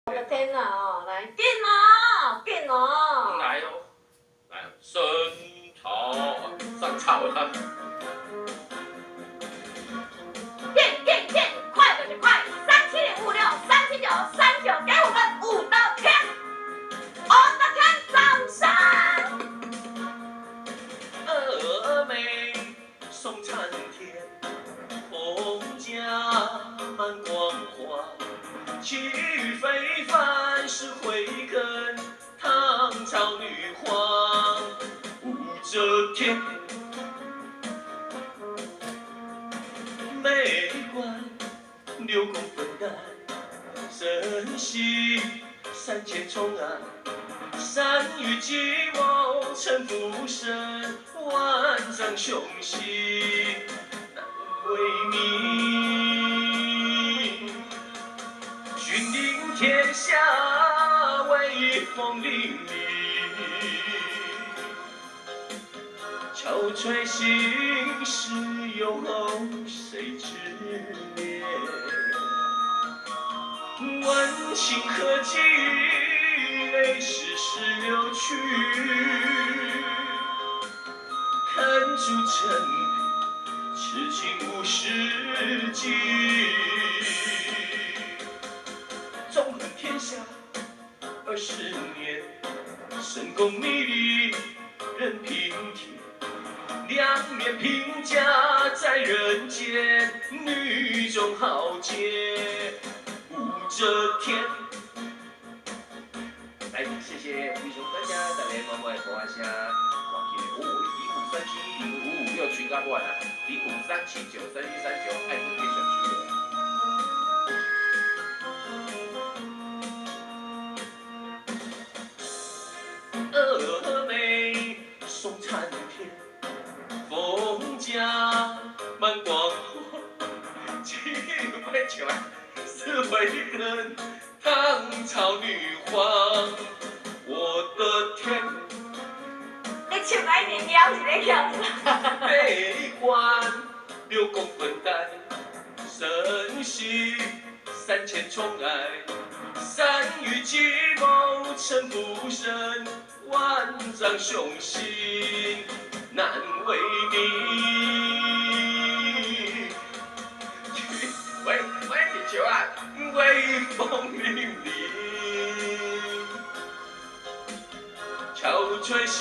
我的天哪！哦，来变哦，变哦！来哦，来哦，生草上草了。变，快点就快！3756379399给我们5的天，5的天掌声！峨眉送参天，红甲满光华，气宇非凡是慧根，唐朝女皇武则天。美观6公分大，身系3000重鞍，善于计谋成浮生，万丈雄心难为名。君临天下，威风凛凛，憔悴心事，又后谁知怜？问情何寄，泪湿石榴去。看朱成笔，痴情无世纪。纵横天下20年，深宫迷离任凭天。两面评价在人间，女中豪杰武则天。来，谢谢quý兄大家带来默默的歌声，黄金的05370556群甲我啦，0537933339，爱你非常需要。峨眉送参天，凤甲满光华，气宇非凡是慧根，唐朝女皇，我的天！你唱爱你了是咧强啥？美观6公分大，身系3000重鞍，善于计谋成浮生，万丈雄心难为名。喂，地球啊，威风凛凛，憔悴心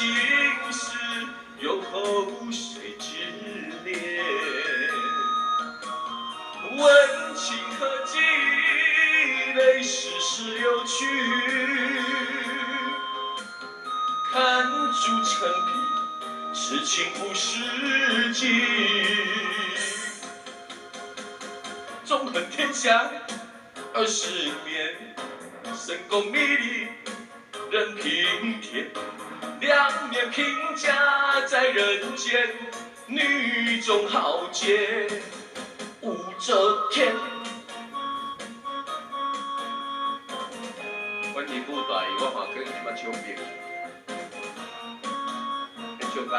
事，又后谁知怜？问情何寄，泪湿石榴去。看朱成笔，痴情无世纪。纵横天下20年，深宫迷离任凭天。两面评价在人间，女中豪杰武则天。阮日舞大，我嘛可能即摆唱别，会唱干。